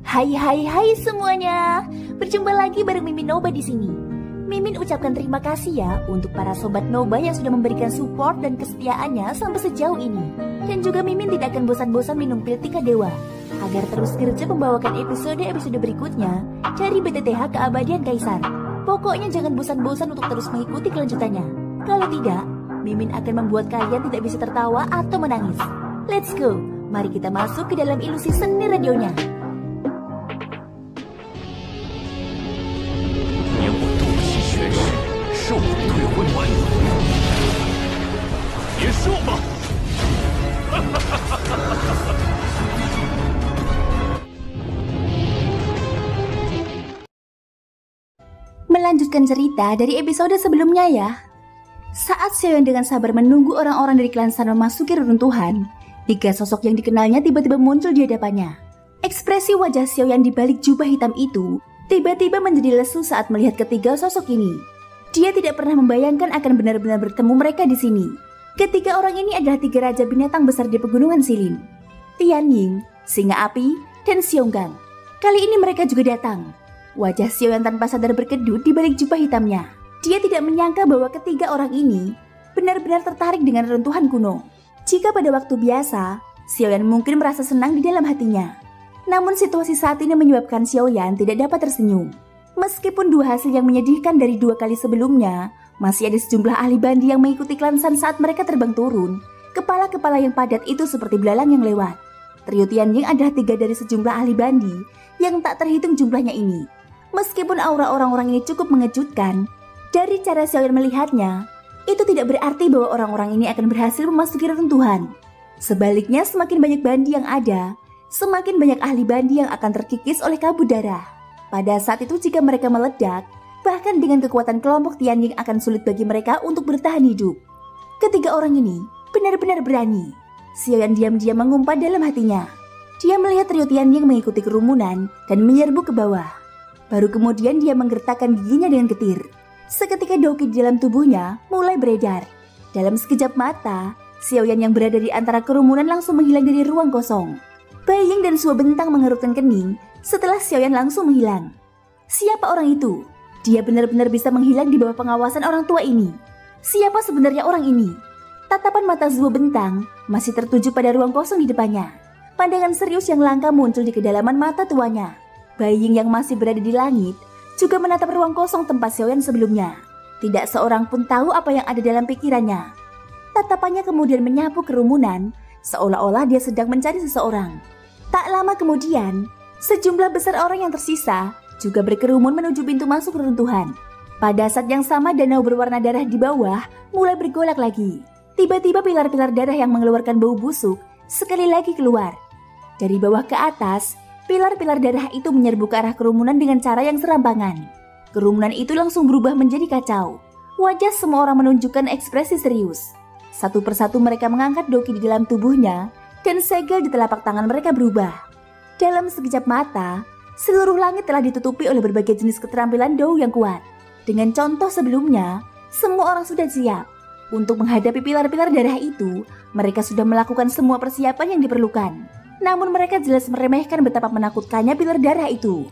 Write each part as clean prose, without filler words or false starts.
Hai semuanya. Berjumpa lagi bareng Mimin Noba di sini. Mimin ucapkan terima kasih ya untuk para sobat Noba yang sudah memberikan support dan kesetiaannya sampai sejauh ini. Dan juga Mimin tidak akan bosan-bosan minum pil Tika Dewa agar terus kerja membawakan episode-episode berikutnya dari BTTH Keabadian Kaisar. Pokoknya jangan bosan-bosan untuk terus mengikuti kelanjutannya. Kalau tidak, Mimin akan membuat kalian tidak bisa tertawa atau menangis. Let's go, mari kita masuk ke dalam ilusi seni radionya. Melanjutkan cerita dari episode sebelumnya ya. Saat Xiaoyan dengan sabar menunggu orang-orang dari klan San memasuki reruntuhan, 3 sosok yang dikenalnya tiba-tiba muncul di hadapannya. Ekspresi wajah Xiaoyan di balik jubah hitam itu tiba-tiba menjadi lesu saat melihat ketiga sosok ini. Dia tidak pernah membayangkan akan benar-benar bertemu mereka di sini. Ketiga orang ini adalah 3 raja binatang besar di Pegunungan Silin, Tianying, Singa Api, dan Xionggang. Kali ini mereka juga datang. Wajah Xiaoyan tanpa sadar berkedut di balik jubah hitamnya. Dia tidak menyangka bahwa ketiga orang ini benar-benar tertarik dengan reruntuhan kuno. Jika pada waktu biasa, Xiaoyan mungkin merasa senang di dalam hatinya. Namun situasi saat ini menyebabkan Xiaoyan tidak dapat tersenyum. Meskipun 2 hasil yang menyedihkan dari 2 kali sebelumnya, masih ada sejumlah ahli bandi yang mengikuti klan San saat mereka terbang turun. Kepala-kepala yang padat itu seperti belalang yang lewat. Trio Tianying adalah 3 dari sejumlah ahli bandi yang tak terhitung jumlahnya ini. Meskipun aura orang-orang ini cukup mengejutkan, dari cara Xiaoyan melihatnya, itu tidak berarti bahwa orang-orang ini akan berhasil memasuki reruntuhan. Sebaliknya, semakin banyak bandi yang ada, semakin banyak ahli bandi yang akan terkikis oleh kabut darah. Pada saat itu jika mereka meledak, bahkan dengan kekuatan kelompok Tianying akan sulit bagi mereka untuk bertahan hidup. Ketiga orang ini benar-benar berani. Xiaoyan diam-diam mengumpat dalam hatinya. Dia melihat trio Tianying mengikuti kerumunan dan menyerbu ke bawah. Baru kemudian dia menggertakkan giginya dengan getir. Seketika doki di dalam tubuhnya mulai beredar. Dalam sekejap mata, Xiaoyan yang berada di antara kerumunan langsung menghilang dari ruang kosong. Beiying dan Suo Bentang mengerutkan kening setelah Xiaoyan langsung menghilang. Siapa orang itu? Dia benar-benar bisa menghilang di bawah pengawasan orang tua ini. Siapa sebenarnya orang ini? Tatapan mata Suo Bentang masih tertuju pada ruang kosong di depannya. Pandangan serius yang langka muncul di kedalaman mata tuanya. Beiying yang masih berada di langit juga menatap ruang kosong tempat Xiaoyan sebelumnya. Tidak seorang pun tahu apa yang ada dalam pikirannya. Tatapannya kemudian menyapu kerumunan, seolah-olah dia sedang mencari seseorang. Tak lama kemudian, sejumlah besar orang yang tersisa juga berkerumun menuju pintu masuk reruntuhan. Pada saat yang sama, danau berwarna darah di bawah mulai bergolak lagi. Tiba-tiba pilar-pilar darah yang mengeluarkan bau busuk sekali lagi keluar. Dari bawah ke atas, pilar-pilar darah itu menyerbu ke arah kerumunan dengan cara yang serampangan. Kerumunan itu langsung berubah menjadi kacau. Wajah semua orang menunjukkan ekspresi serius. Satu persatu mereka mengangkat doki di dalam tubuhnya dan segel di telapak tangan mereka berubah. Dalam sekejap mata, seluruh langit telah ditutupi oleh berbagai jenis keterampilan Dou yang kuat. Dengan contoh sebelumnya, semua orang sudah siap. Untuk menghadapi pilar-pilar darah itu, mereka sudah melakukan semua persiapan yang diperlukan. Namun mereka jelas meremehkan betapa menakutkannya pilar darah itu.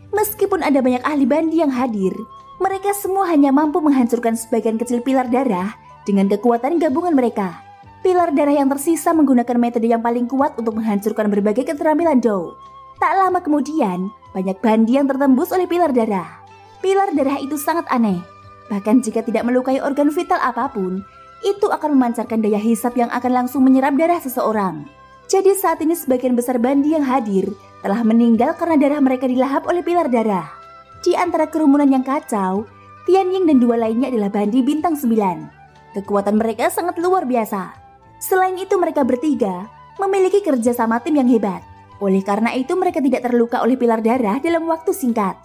Meskipun ada banyak ahli bandi yang hadir, mereka semua hanya mampu menghancurkan sebagian kecil pilar darah dengan kekuatan gabungan mereka. Pilar darah yang tersisa menggunakan metode yang paling kuat untuk menghancurkan berbagai keterampilan Dou. Tak lama kemudian, banyak bandi yang tertembus oleh pilar darah. Pilar darah itu sangat aneh. Bahkan jika tidak melukai organ vital apapun, itu akan memancarkan daya hisap yang akan langsung menyerap darah seseorang. Jadi saat ini sebagian besar bandi yang hadir telah meninggal karena darah mereka dilahap oleh pilar darah. Di antara kerumunan yang kacau, Tianying dan 2 lainnya adalah bandi bintang 9. Kekuatan mereka sangat luar biasa. Selain itu mereka bertiga memiliki kerjasama tim yang hebat. Oleh karena itu mereka tidak terluka oleh pilar darah dalam waktu singkat.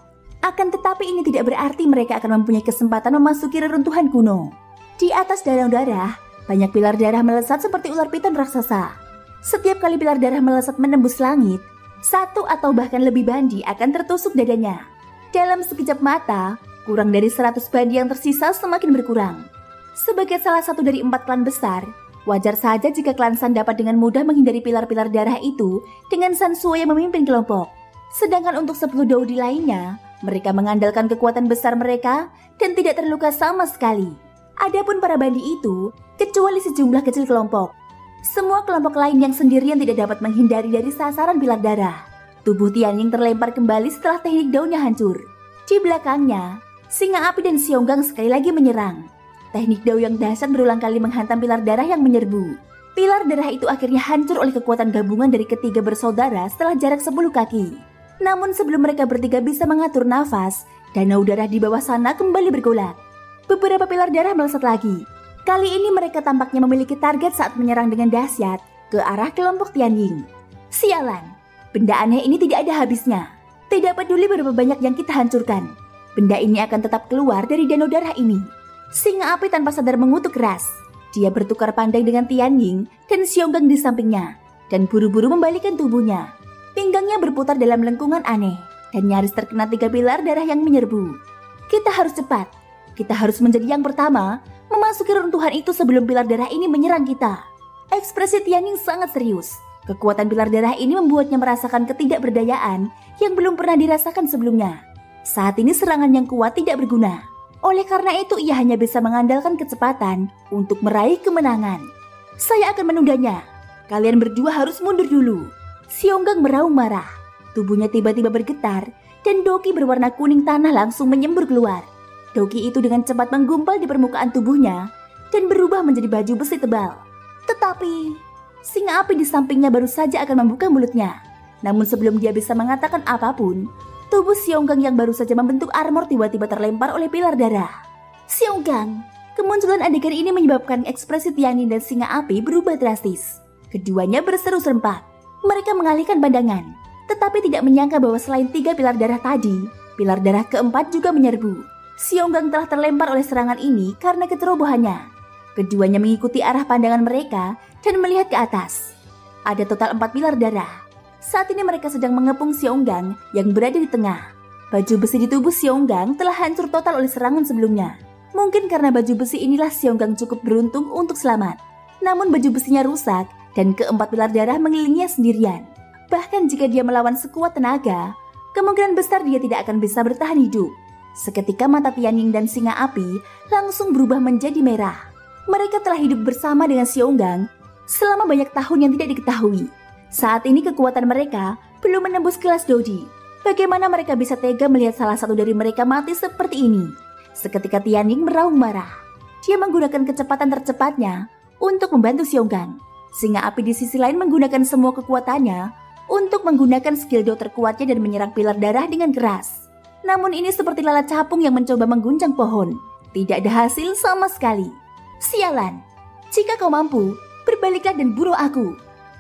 Akan tetapi ini tidak berarti mereka akan mempunyai kesempatan memasuki reruntuhan kuno. Di atas danau darah, banyak pilar darah melesat seperti ular piton raksasa. Setiap kali pilar darah melesat menembus langit, 1 atau bahkan lebih bandi akan tertusuk dadanya. Dalam sekejap mata, kurang dari 100 bandi yang tersisa semakin berkurang. Sebagai salah satu dari 4 klan besar, wajar saja jika klan San dapat dengan mudah menghindari pilar-pilar darah itu dengan San Suo yang memimpin kelompok. Sedangkan untuk 10 Daudi lainnya, mereka mengandalkan kekuatan besar mereka dan tidak terluka sama sekali. Adapun para bandi itu, kecuali sejumlah kecil kelompok, semua kelompok lain yang sendirian tidak dapat menghindari dari sasaran pilar darah. Tubuh Tianying terlempar kembali setelah teknik daunnya hancur. Di belakangnya, Singa Api dan Xionggang sekali lagi menyerang. Teknik dao yang dahsyat berulang kali menghantam pilar darah yang menyerbu. Pilar darah itu akhirnya hancur oleh kekuatan gabungan dari ketiga bersaudara setelah jarak 10 kaki. Namun sebelum mereka bertiga bisa mengatur nafas, danau darah di bawah sana kembali bergolak. Beberapa pilar darah melesat lagi. Kali ini mereka tampaknya memiliki target saat menyerang dengan dahsyat ke arah kelompok Tianying. Sialan, benda aneh ini tidak ada habisnya. Tidak peduli berapa banyak yang kita hancurkan, benda ini akan tetap keluar dari danau darah ini. Singa Api tanpa sadar mengutuk keras. Dia bertukar pandang dengan Tianying dan Xionggang di sampingnya dan buru-buru membalikkan tubuhnya. Pinggangnya berputar dalam lengkungan aneh dan nyaris terkena 3 pilar darah yang menyerbu. Kita harus cepat. Kita harus menjadi yang pertama memasuki runtuhan itu sebelum pilar darah ini menyerang kita. Ekspresi Tianying sangat serius. Kekuatan pilar darah ini membuatnya merasakan ketidakberdayaan yang belum pernah dirasakan sebelumnya. Saat ini serangan yang kuat tidak berguna. Oleh karena itu ia hanya bisa mengandalkan kecepatan untuk meraih kemenangan. Saya akan menundanya. Kalian berdua harus mundur dulu. Xionggang meraung marah. Tubuhnya tiba-tiba bergetar dan doki berwarna kuning tanah langsung menyembur keluar. Doki itu dengan cepat menggumpal di permukaan tubuhnya dan berubah menjadi baju besi tebal. Tetapi Singa Api di sampingnya baru saja akan membuka mulutnya. Namun sebelum dia bisa mengatakan apapun, tubuh Xionggang yang baru saja membentuk armor tiba-tiba terlempar oleh pilar darah. Xionggang, kemunculan adegan ini menyebabkan ekspresi Tianying dan Singa Api berubah drastis. Keduanya berseru serempak. Mereka mengalihkan pandangan, tetapi tidak menyangka bahwa selain 3 pilar darah tadi, pilar darah keempat juga menyerbu. Xionggang telah terlempar oleh serangan ini karena kecerobohannya. Keduanya mengikuti arah pandangan mereka dan melihat ke atas. Ada total 4 pilar darah. Saat ini mereka sedang mengepung Xionggang yang berada di tengah. Baju besi di tubuh Xionggang telah hancur total oleh serangan sebelumnya. Mungkin karena baju besi inilah Xionggang cukup beruntung untuk selamat. Namun baju besinya rusak dan keempat pilar darah mengelilinginya sendirian. Bahkan jika dia melawan sekuat tenaga, kemungkinan besar dia tidak akan bisa bertahan hidup. Seketika mata Tianying dan Singa Api langsung berubah menjadi merah. Mereka telah hidup bersama dengan Xionggang selama banyak tahun yang tidak diketahui. Saat ini kekuatan mereka belum menembus kelas Daudi. Bagaimana mereka bisa tega melihat salah satu dari mereka mati seperti ini? Seketika Tianying meraung marah. Dia menggunakan kecepatan tercepatnya untuk membantu Xionggang. Singa Api di sisi lain menggunakan semua kekuatannya untuk menggunakan skill do terkuatnya dan menyerang pilar darah dengan keras. Namun ini seperti lalat capung yang mencoba mengguncang pohon. Tidak ada hasil sama sekali. Sialan, jika kau mampu, berbaliklah dan bunuh aku.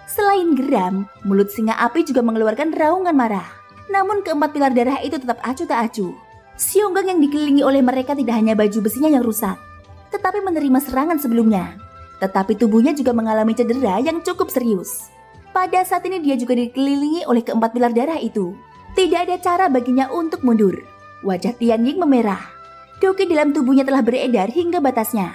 Selain geram, mulut Singa Api juga mengeluarkan raungan marah. Namun keempat pilar darah itu tetap acuh tak acuh. Xionggang yang dikelilingi oleh mereka tidak hanya baju besinya yang rusak, tetapi menerima serangan sebelumnya. Tetapi tubuhnya juga mengalami cedera yang cukup serius. Pada saat ini dia juga dikelilingi oleh keempat pilar darah itu. Tidak ada cara baginya untuk mundur. Wajah Tianying memerah. Doki dalam tubuhnya telah beredar hingga batasnya.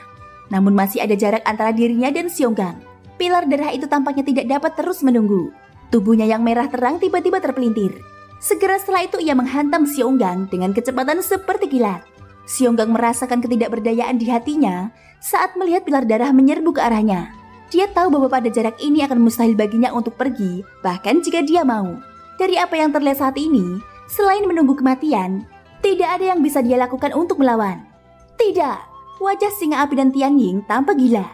Namun masih ada jarak antara dirinya dan Xionggang. Pilar darah itu tampaknya tidak dapat terus menunggu. Tubuhnya yang merah terang tiba-tiba terpelintir. Segera setelah itu ia menghantam Xionggang dengan kecepatan seperti kilat. Xionggang merasakan ketidakberdayaan di hatinya saat melihat pilar darah menyerbu ke arahnya. Dia tahu bahwa pada jarak ini akan mustahil baginya untuk pergi, bahkan jika dia mau. Dari apa yang terlihat saat ini, selain menunggu kematian, tidak ada yang bisa dia lakukan untuk melawan. Tidak, wajah Singa Api dan Tianying tampak gila.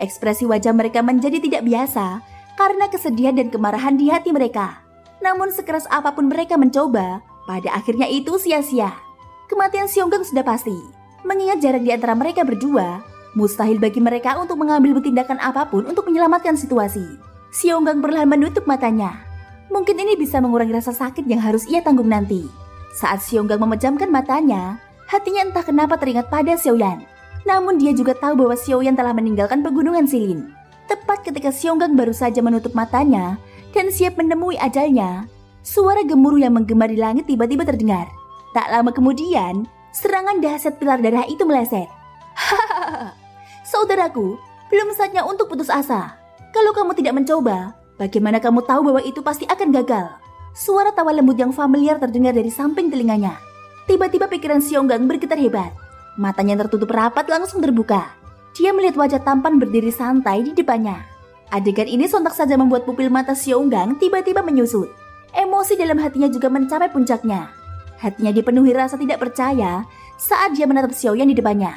Ekspresi wajah mereka menjadi tidak biasa karena kesedihan dan kemarahan di hati mereka. Namun sekeras apapun mereka mencoba, pada akhirnya itu sia-sia. Kematian Xionggang sudah pasti. Mengingat jarak di antara mereka berdua, mustahil bagi mereka untuk mengambil tindakan apapun untuk menyelamatkan situasi. Xionggang perlahan menutup matanya. Mungkin ini bisa mengurangi rasa sakit yang harus ia tanggung nanti. Saat Xionggang memejamkan matanya, hatinya entah kenapa teringat pada Xiaoyan. Namun dia juga tahu bahwa Xiaoyan telah meninggalkan pegunungan Silin. Tepat ketika Xionggang baru saja menutup matanya dan siap menemui ajalnya, suara gemuruh yang menggema di langit tiba-tiba terdengar. Tak lama kemudian, serangan dahsyat pilar darah itu meleset. Hahaha, saudaraku, belum saatnya untuk putus asa. Kalau kamu tidak mencoba, bagaimana kamu tahu bahwa itu pasti akan gagal? Suara tawa lembut yang familiar terdengar dari samping telinganya. Tiba-tiba pikiran Xiaogang bergetar hebat. Matanya yang tertutup rapat langsung terbuka. Dia melihat wajah tampan berdiri santai di depannya. Adegan ini sontak saja membuat pupil mata Xiaogang tiba-tiba menyusut. Emosi dalam hatinya juga mencapai puncaknya. Hatinya dipenuhi rasa tidak percaya saat dia menatap Xiaoyan di depannya.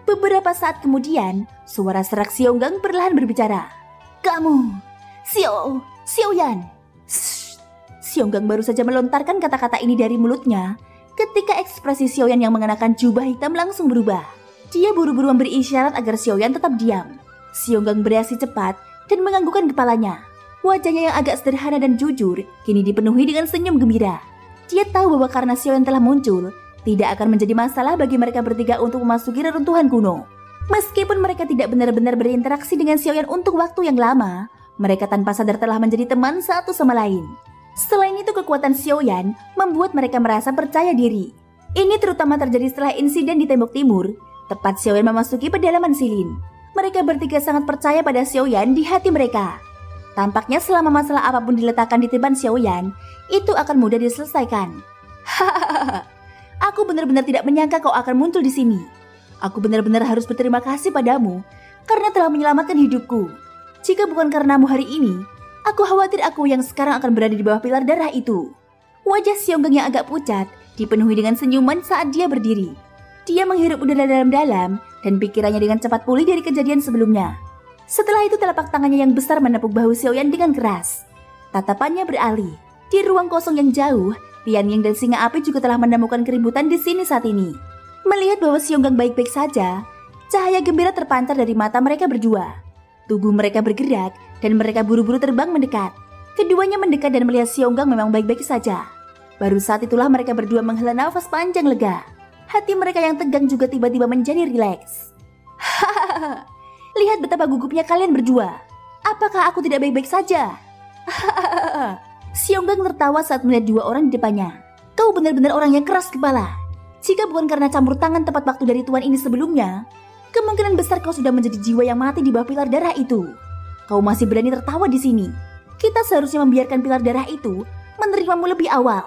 Beberapa saat kemudian, suara serak Xiaogang perlahan berbicara. "Kamu, Xiaoyan." Xiaogang baru saja melontarkan kata-kata ini dari mulutnya ketika ekspresi Xiaoyan yang mengenakan jubah hitam langsung berubah. Dia buru-buru memberi isyarat agar Xiaoyan tetap diam. Xiaogang bereaksi cepat dan menganggukkan kepalanya. Wajahnya yang agak sederhana dan jujur kini dipenuhi dengan senyum gembira. Dia tahu bahwa karena Xiaoyan telah muncul, tidak akan menjadi masalah bagi mereka bertiga untuk memasuki reruntuhan kuno. Meskipun mereka tidak benar-benar berinteraksi dengan Xiaoyan untuk waktu yang lama, mereka tanpa sadar telah menjadi teman satu sama lain. Selain itu, kekuatan Xiaoyan membuat mereka merasa percaya diri. Ini terutama terjadi setelah insiden di Tembok Timur, tepat Xiaoyan memasuki pedalaman Silin. Mereka bertiga sangat percaya pada Xiaoyan di hati mereka. Tampaknya selama masalah apapun diletakkan di depan Xiaoyan, itu akan mudah diselesaikan. Hahaha, aku benar-benar tidak menyangka kau akan muncul di sini. Aku benar-benar harus berterima kasih padamu karena telah menyelamatkan hidupku. Jika bukan karenamu hari ini, aku khawatir aku yang sekarang akan berada di bawah pilar darah itu. Wajah Xiaogang yang agak pucat dipenuhi dengan senyuman saat dia berdiri. Dia menghirup udara dalam-dalam dan pikirannya dengan cepat pulih dari kejadian sebelumnya. Setelah itu telapak tangannya yang besar menepuk bahu Xiaoyan dengan keras. Tatapannya beralih. Di ruang kosong yang jauh, Tianying dan Singa Api juga telah menemukan keributan di sini saat ini. Melihat bahwa Xiaogang baik-baik saja, cahaya gembira terpancar dari mata mereka berdua. Tubuh mereka bergerak dan mereka buru-buru terbang mendekat. Keduanya mendekat dan melihat Xiaogang memang baik-baik saja. Baru saat itulah mereka berdua menghela nafas panjang lega. Hati mereka yang tegang juga tiba-tiba menjadi rileks. Hahaha, lihat betapa gugupnya kalian berdua. Apakah aku tidak baik-baik saja? Hahaha. Xiaogang tertawa saat melihat dua orang di depannya. Kau benar-benar orang yang keras kepala. Jika bukan karena campur tangan tepat waktu dari tuan ini sebelumnya, kemungkinan besar kau sudah menjadi jiwa yang mati di bawah pilar darah itu. Kau masih berani tertawa di sini. Kita seharusnya membiarkan pilar darah itu menerimamu lebih awal,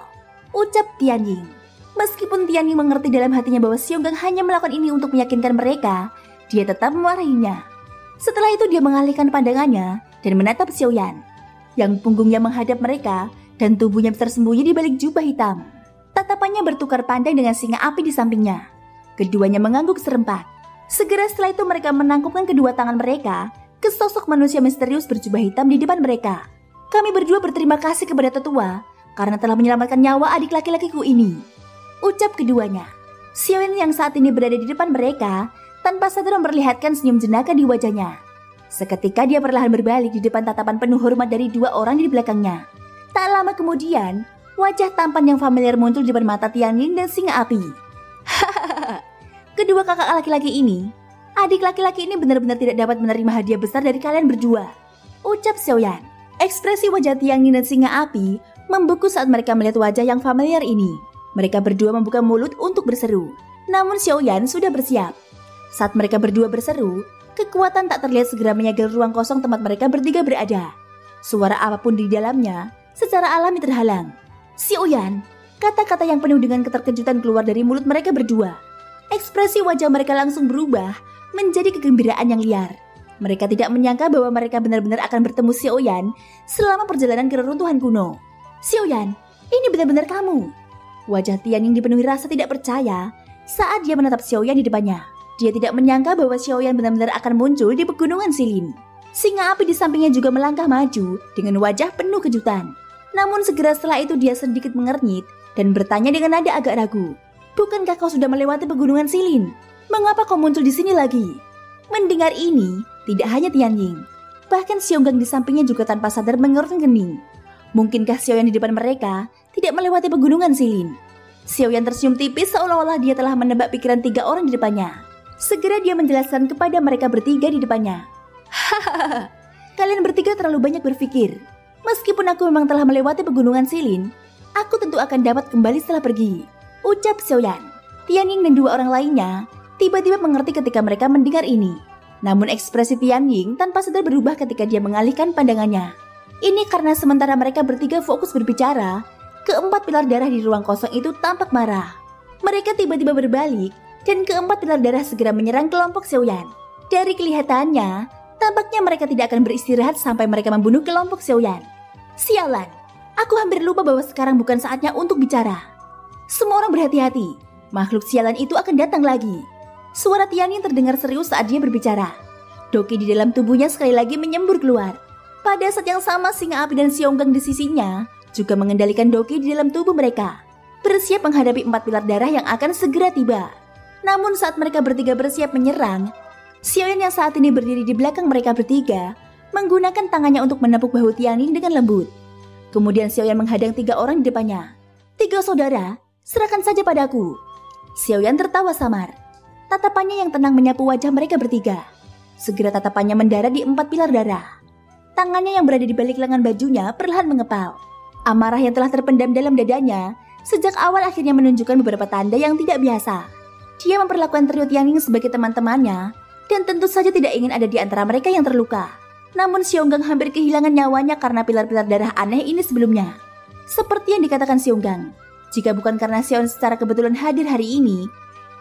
ucap Tianying. Meskipun Tianying mengerti dalam hatinya bahwa Xiaogang hanya melakukan ini untuk meyakinkan mereka, dia tetap memarahinya. Setelah itu dia mengalihkan pandangannya dan menatap Xiaoyan, yang punggungnya menghadap mereka dan tubuhnya tersembunyi di balik jubah hitam. Tatapannya bertukar pandang dengan Singa Api di sampingnya. Keduanya mengangguk serempak. Segera setelah itu mereka menangkupkan kedua tangan mereka ke sosok manusia misterius berjubah hitam di depan mereka. Kami berdua berterima kasih kepada tetua karena telah menyelamatkan nyawa adik laki-lakiku ini, ucap keduanya. Xiaoyan yang saat ini berada di depan mereka tanpa sadar memperlihatkan senyum jenaka di wajahnya. Seketika dia perlahan berbalik di depan tatapan penuh hormat dari dua orang di belakangnya. Tak lama kemudian, wajah tampan yang familiar muncul di depan mata Tianying dan Singa Api. Hahaha, kedua kakak laki-laki ini, adik laki-laki ini benar-benar tidak dapat menerima hadiah besar dari kalian berdua, ucap Xiaoyan. Ekspresi wajah Tianying dan Singa Api membeku saat mereka melihat wajah yang familiar ini. Mereka berdua membuka mulut untuk berseru, namun Xiaoyan sudah bersiap. Saat mereka berdua berseru, kekuatan tak terlihat segera menyegel ruang kosong tempat mereka bertiga berada. Suara apapun di dalamnya secara alami terhalang. Xiaoyan, kata-kata yang penuh dengan keterkejutan keluar dari mulut mereka berdua. Ekspresi wajah mereka langsung berubah menjadi kegembiraan yang liar. Mereka tidak menyangka bahwa mereka benar-benar akan bertemu Xiaoyan selama perjalanan ke reruntuhan kuno. Xiaoyan, ini benar-benar kamu. Wajah Tianying dipenuhi rasa tidak percaya saat dia menatap Xiaoyan di depannya. Dia tidak menyangka bahwa Xiaoyan benar-benar akan muncul di pegunungan Silin. Singa Api di sampingnya juga melangkah maju dengan wajah penuh kejutan. Namun segera setelah itu dia sedikit mengernyit dan bertanya dengan nada agak ragu. Bukankah kau sudah melewati pegunungan Silin? Mengapa kau muncul di sini lagi? Mendengar ini, tidak hanya Tianying, bahkan Xiaogang di sampingnya juga tanpa sadar mengerutkan kening. Mungkinkah Xiaoyan di depan mereka tidak melewati pegunungan Silin? Xiaoyan tersenyum tipis seolah-olah dia telah menebak pikiran tiga orang di depannya. Segera dia menjelaskan kepada mereka bertiga di depannya. Hahaha, kalian bertiga terlalu banyak berpikir. Meskipun aku memang telah melewati pegunungan Silin, aku tentu akan dapat kembali setelah pergi, ucap Xiaoyan. Tianying dan dua orang lainnya tiba-tiba mengerti ketika mereka mendengar ini. Namun ekspresi Tianying tanpa sadar berubah ketika dia mengalihkan pandangannya. Ini karena sementara mereka bertiga fokus berbicara, Keempat pilar darah di ruang kosong itu tampak marah. Mereka tiba-tiba berbalik dan keempat pilar darah segera menyerang kelompok Xiaoyan. Dari kelihatannya, tampaknya mereka tidak akan beristirahat sampai mereka membunuh kelompok Xiaoyan. Sialan, aku hampir lupa bahwa sekarang bukan saatnya untuk bicara. Semua orang berhati-hati, makhluk sialan itu akan datang lagi. Suara Tianyin terdengar serius saat dia berbicara. Doki di dalam tubuhnya sekali lagi menyembur keluar. Pada saat yang sama, singa api dan Xionggang di sisinya juga mengendalikan Doki di dalam tubuh mereka, bersiap menghadapi empat pilar darah yang akan segera tiba. Namun saat mereka bertiga bersiap menyerang, Xiaoyan yang saat ini berdiri di belakang mereka bertiga menggunakan tangannya untuk menepuk bahu Tianyin dengan lembut. Kemudian Xiaoyan menghadang 3 orang di depannya. 3 saudara, serahkan saja padaku. Xiaoyan tertawa samar. Tatapannya yang tenang menyapu wajah mereka bertiga. Segera tatapannya mendarat di 4 pilar darah. Tangannya yang berada di balik lengan bajunya perlahan mengepal. Amarah yang telah terpendam dalam dadanya sejak awal akhirnya menunjukkan beberapa tanda yang tidak biasa. Dia memperlakukan trio Tianyin sebagai teman-temannya dan tentu saja tidak ingin ada di antara mereka yang terluka. Namun Xionggang hampir kehilangan nyawanya karena pilar-pilar darah aneh ini sebelumnya. Seperti yang dikatakan Xionggang, jika bukan karena Xiaoyan secara kebetulan hadir hari ini,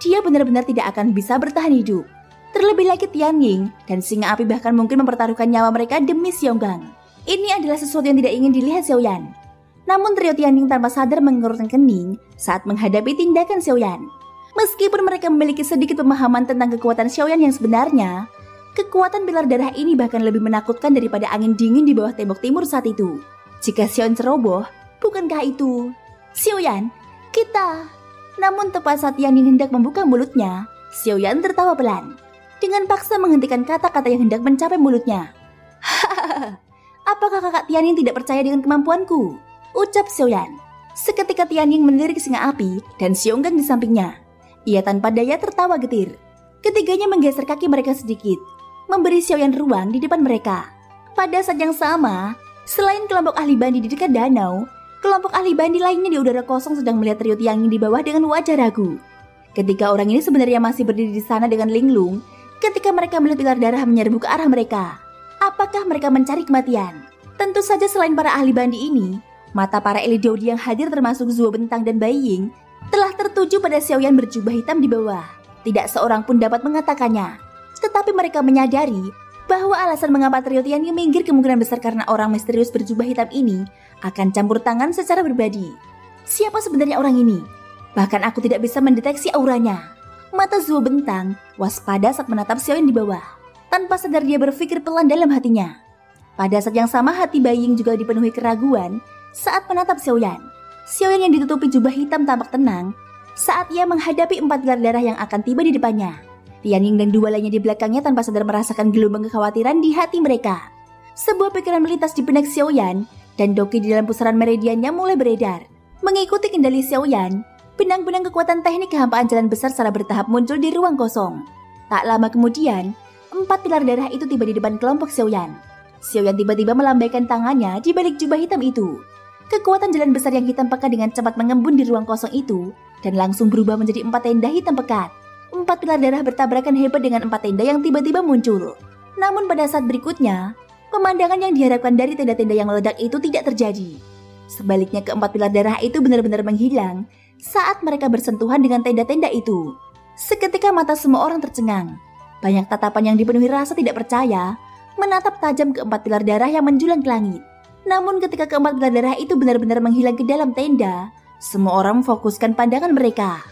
dia benar-benar tidak akan bisa bertahan hidup. Terlebih lagi Tianyin dan singa api bahkan mungkin mempertaruhkan nyawa mereka demi Xionggang. Ini adalah sesuatu yang tidak ingin dilihat Xiaoyan. Namun trio Tianyin tanpa sadar mengerutkan kening saat menghadapi tindakan Xiaoyan. Meskipun mereka memiliki sedikit pemahaman tentang kekuatan Xiaoyan yang sebenarnya, kekuatan pilar darah ini bahkan lebih menakutkan daripada angin dingin di bawah tembok timur saat itu. Jika Xiaoyan ceroboh, bukankah itu? Xiaoyan, kita... Namun tepat saat Tianyin hendak membuka mulutnya, Xiaoyan tertawa pelan. Dengan paksa menghentikan kata-kata yang hendak mencapai mulutnya. Hahaha, apakah kakak Tianyin tidak percaya dengan kemampuanku? Ucap Xiaoyan. Seketika Tianyin melirik singa api dan Xionggang di sampingnya. Ia tanpa daya tertawa getir. Ketiganya menggeser kaki mereka sedikit, memberi Xiaoyan ruang di depan mereka. Pada saat yang sama, selain kelompok ahli bandi di dekat danau, kelompok ahli bandi lainnya di udara kosong sedang melihat trio Tianyin di bawah dengan wajah ragu. Ketiga orang ini sebenarnya masih berdiri di sana dengan linglung ketika mereka melihat pilar darah menyerbu ke arah mereka. Apakah mereka mencari kematian? Tentu saja selain para ahli bandi ini, mata para elit Daodi yang hadir termasuk Zuo Bentang dan Bai Ying telah tertuju pada Xiaoyan berjubah hitam di bawah. Tidak seorang pun dapat mengatakannya. Tetapi mereka menyadari bahwa alasan mengapa trio Tianyin minggir kemungkinan besar karena orang misterius berjubah hitam ini akan campur tangan secara pribadi. Siapa sebenarnya orang ini? Bahkan aku tidak bisa mendeteksi auranya. Mata Zuo Bentang waspada saat menatap Xiaoyan di bawah. Tanpa sadar dia berpikir pelan dalam hatinya. Pada saat yang sama hati Bai Ying juga dipenuhi keraguan saat menatap Xiaoyan. Xiaoyan yang ditutupi jubah hitam tampak tenang saat ia menghadapi 4 pilar darah yang akan tiba di depannya. Tianyin dan 2 lainnya di belakangnya tanpa sadar merasakan gelombang kekhawatiran di hati mereka. Sebuah pikiran melintas di benak Xiaoyan dan Doki di dalam pusaran meridiannya mulai beredar. Mengikuti kendali Xiaoyan, benang-benang kekuatan teknik kehampaan jalan besar secara bertahap muncul di ruang kosong. Tak lama kemudian, 4 pilar darah itu tiba di depan kelompok Xiaoyan. Xiaoyan tiba-tiba melambaikan tangannya di balik jubah hitam itu. Kekuatan jalan besar yang hitam pekat dengan cepat mengembun di ruang kosong itu dan langsung berubah menjadi 4 tenda hitam pekat. 4 pilar darah bertabrakan hebat dengan 4 tenda yang tiba-tiba muncul. Namun pada saat berikutnya, pemandangan yang diharapkan dari tenda-tenda yang meledak itu tidak terjadi. Sebaliknya keempat pilar darah itu benar-benar menghilang saat mereka bersentuhan dengan tenda-tenda itu. Seketika mata semua orang tercengang. Banyak tatapan yang dipenuhi rasa tidak percaya menatap tajam keempat pilar darah yang menjulang ke langit. Namun ketika keempat pilar darah itu benar-benar menghilang ke dalam tenda, semua orang memfokuskan pandangan mereka.